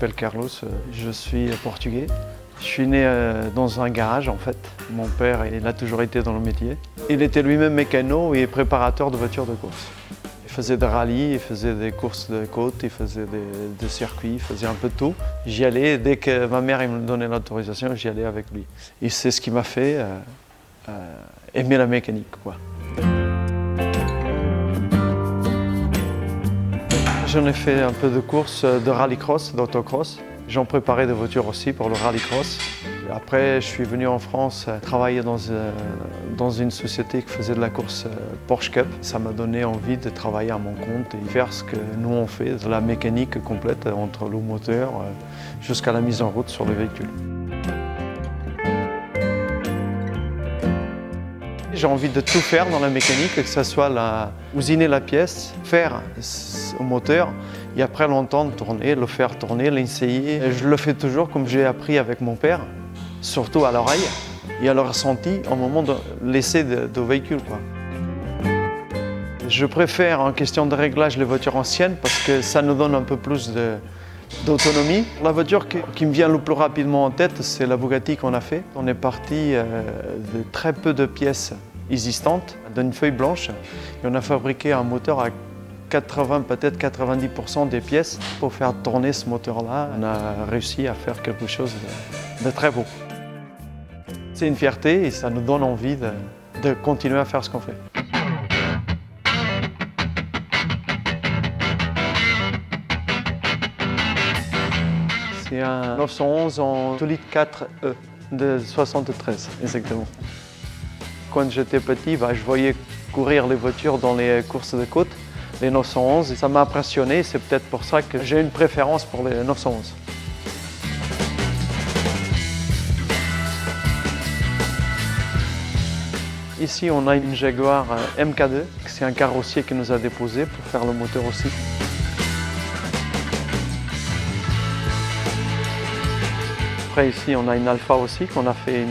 m'appelle Carlos, je suis portugais. Je suis né dans un garage en fait. Mon père, il a toujours été dans le métier. Il était lui-même mécano et préparateur de voitures de course. Il faisait des rallyes, il faisait des courses de côte, il faisait des circuits, il faisait un peu de tout. J'y allais, dès que ma mère me donnait l'autorisation, j'y allais avec lui. Et c'est ce qui m'a fait aimer la mécanique, quoi. J'en ai fait un peu de courses de rallycross, d'autocross. J'en préparais des voitures aussi pour le rallycross. Après, je suis venu en France travailler dans une société qui faisait de la course Porsche Cup. Ça m'a donné envie de travailler à mon compte et faire ce que nous on fait, de la mécanique complète entre le moteur jusqu'à la mise en route sur le véhicule. J'ai envie de tout faire dans la mécanique, que ce soit usiner la pièce, faire au moteur et après l'entendre tourner, le faire tourner, l'essayer. Je le fais toujours comme j'ai appris avec mon père, surtout à l'oreille et à le ressenti au moment de l'essai de véhicule, quoi. Je préfère en question de réglage les voitures anciennes parce que ça nous donne un peu plus d'autonomie. La voiture qui me vient le plus rapidement en tête, c'est la Bugatti qu'on a fait. On est parti de très peu de pièces existantes, d'une feuille blanche, et on a fabriqué un moteur à 80, peut-être 90% des pièces pour faire tourner ce moteur-là. On a réussi à faire quelque chose de très beau. C'est une fierté et ça nous donne envie de continuer à faire ce qu'on fait. C'est un 911 en 2 litres 4E de 73, exactement. Quand j'étais petit, je voyais courir les voitures dans les courses de côte, les 911, et ça m'a impressionné. C'est peut-être pour ça que j'ai une préférence pour les 911. Ici, on a une Jaguar MK2. C'est un carrossier qui nous a déposé pour faire le moteur aussi. Après ici, on a une Alfa aussi, qu'on a fait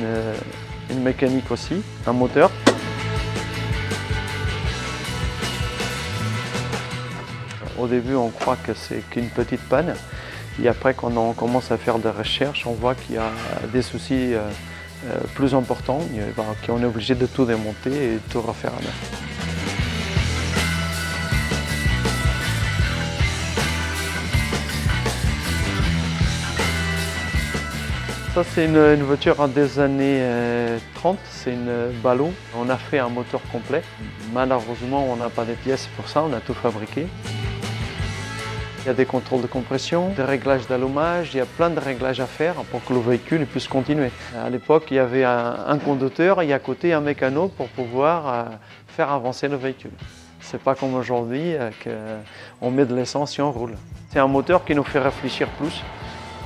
une mécanique aussi, un moteur. Au début, on croit que c'est qu'une petite panne. Et après, quand on commence à faire des recherches, on voit qu'il y a des soucis plus importants, qu'on est obligé de tout démonter et de tout refaire à neuf. Ça, c'est une voiture des années 30, c'est une ballot. On a fait un moteur complet. Malheureusement, on n'a pas de pièces pour ça, on a tout fabriqué. Il y a des contrôles de compression, des réglages d'allumage, il y a plein de réglages à faire pour que le véhicule puisse continuer. À l'époque, il y avait un conducteur et à côté un mécano pour pouvoir faire avancer le véhicule. C'est pas comme aujourd'hui qu'on met de l'essence et on roule. C'est un moteur qui nous fait réfléchir plus.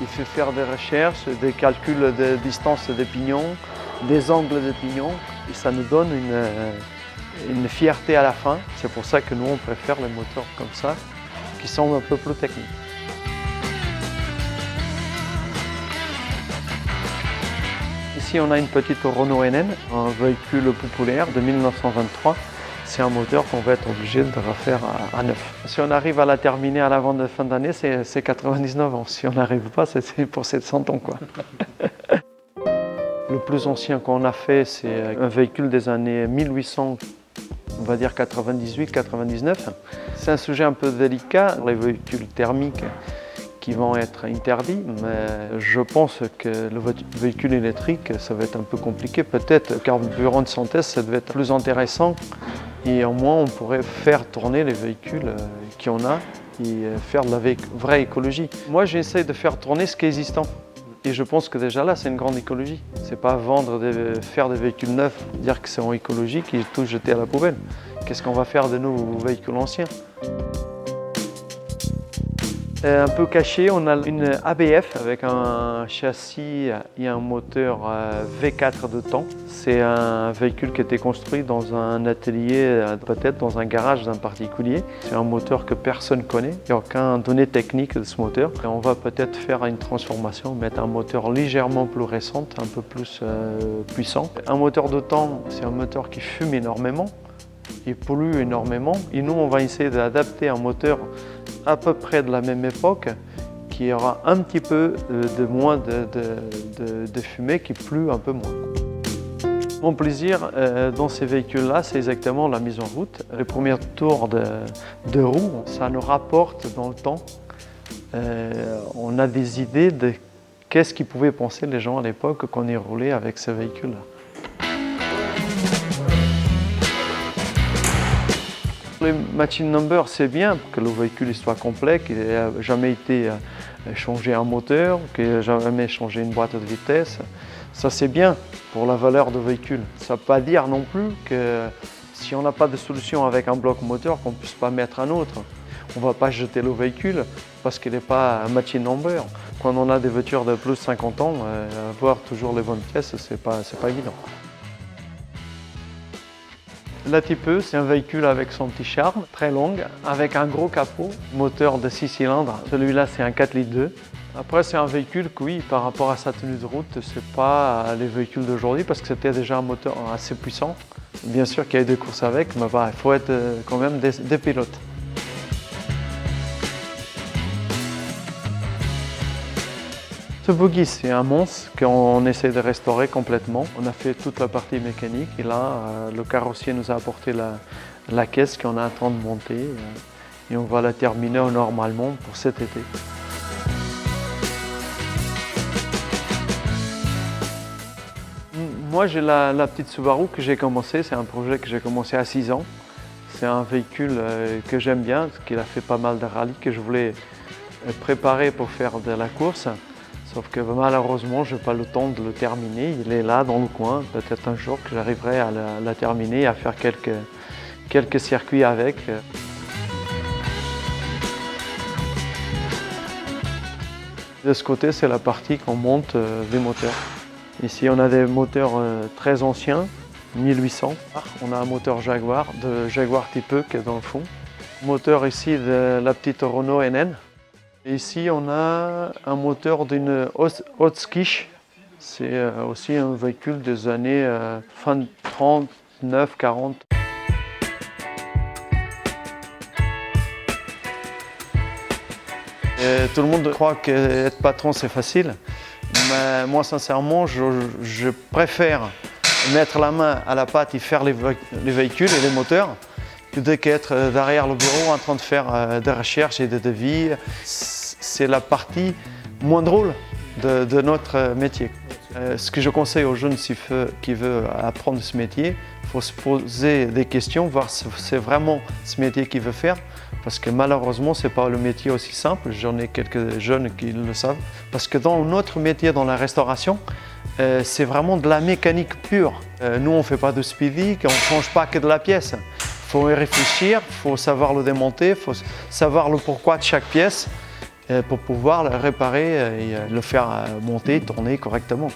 Il fait faire des recherches, des calculs de distance des pignons, des angles des pignons, et ça nous donne une fierté à la fin. C'est pour ça que nous, on préfère les moteurs comme ça, qui sont un peu plus techniques. Ici, on a une petite Renault NN, un véhicule populaire de 1923. C'est un moteur qu'on va être obligé de refaire à neuf. Si on arrive à la terminer à la vente de fin d'année, c'est 99 ans. Si on n'arrive pas, c'est pour 700 ans, quoi. Le plus ancien qu'on a fait, c'est un véhicule des années 1800, on va dire 98-99. C'est un sujet un peu délicat, les véhicules thermiques qui vont être interdits, mais je pense que le véhicule électrique, ça va être un peu compliqué. Peut-être le carburant de synthèse, ça devait être plus intéressant. Et au moins, on pourrait faire tourner les véhicules qu'on a et faire de la vraie écologie. Moi, j'essaie de faire tourner ce qui est existant. Et je pense que déjà là, c'est une grande écologie. C'est pas faire des véhicules neufs, dire que c'est en écologique et tout jeter à la poubelle. Qu'est-ce qu'on va faire de nos véhicules anciens ? Un peu caché, on a une ABF avec un châssis et un moteur V4 de temps. C'est un véhicule qui a été construit dans un atelier, peut-être dans un garage d'un particulier. C'est un moteur que personne connaît, il n'y a aucune donnée technique de ce moteur. Et on va peut-être faire une transformation, mettre un moteur légèrement plus récent, un peu plus puissant. Un moteur de temps, c'est un moteur qui fume énormément, il pollue énormément. Et nous, on va essayer d'adapter un moteur à peu près de la même époque, qu'il y aura un petit peu de moins de fumée, qui pleut un peu moins. Mon plaisir dans ces véhicules-là, c'est exactement la mise en route. Les premiers tours de roue, ça nous rapporte dans le temps. On a des idées de qu'est-ce qu'ils pouvaient penser les gens à l'époque quand ils roulaient avec ce véhicule-là. Les machine numbers, c'est bien que le véhicule soit complet, qu'il n'ait jamais été changé un moteur, qu'il n'ait jamais changé une boîte de vitesse. Ça, c'est bien pour la valeur du véhicule. Ça ne veut pas dire non plus que si on n'a pas de solution avec un bloc moteur, qu'on ne puisse pas mettre un autre. On ne va pas jeter le véhicule parce qu'il n'est pas un machine number. Quand on a des voitures de plus de 50 ans, avoir toujours les bonnes pièces, c'est pas évident. L'Atipeu, c'est un véhicule avec son petit charme, très long, avec un gros capot, moteur de 6 cylindres. Celui-là, c'est un 4,2 litres. Après, c'est un véhicule que, oui, par rapport à sa tenue de route, c'est pas les véhicules d'aujourd'hui parce que c'était déjà un moteur assez puissant. Bien sûr qu'il y a eu des courses avec, mais il faut être quand même des pilotes. Ce buggy, c'est un monstre qu'on essaie de restaurer complètement. On a fait toute la partie mécanique et là, le carrossier nous a apporté la caisse qu'on est en train de monter et on va la terminer normalement pour cet été. Moi, j'ai la petite Subaru que j'ai commencé. C'est un projet que j'ai commencé à 6 ans. C'est un véhicule que j'aime bien, parce qu'il a fait pas mal de rallyes que je voulais préparer pour faire de la course. Sauf que malheureusement, je n'ai pas le temps de le terminer. Il est là dans le coin. Peut-être un jour que j'arriverai à la terminer et à faire quelques circuits avec. De ce côté, c'est la partie qu'on monte des moteurs. Ici, on a des moteurs très anciens, 1800. On a un moteur Jaguar, de Jaguar Type E qui est dans le fond. Moteur ici de la petite Renault NN. Et ici, on a un moteur d'une Hotskish. C'est aussi un véhicule des années fin 39-40. Tout le monde croit qu'être patron, c'est facile. Mais moi, sincèrement, je préfère mettre la main à la pâte et faire les véhicules et les moteurs plutôt qu'être derrière le bureau en train de faire des recherches et des devis. C'est la partie moins drôle de notre métier. Ce que je conseille aux jeunes qui veulent apprendre ce métier, il faut se poser des questions, voir si c'est vraiment ce métier qu'ils veulent faire. Parce que malheureusement, ce n'est pas le métier aussi simple. J'en ai quelques jeunes qui le savent. Parce que dans notre métier, dans la restauration, c'est vraiment de la mécanique pure. Nous, on ne fait pas de speedy, on ne change pas que de la pièce. Il faut y réfléchir, il faut savoir le démonter, il faut savoir le pourquoi de chaque pièce pour pouvoir le réparer et le faire monter, tourner correctement.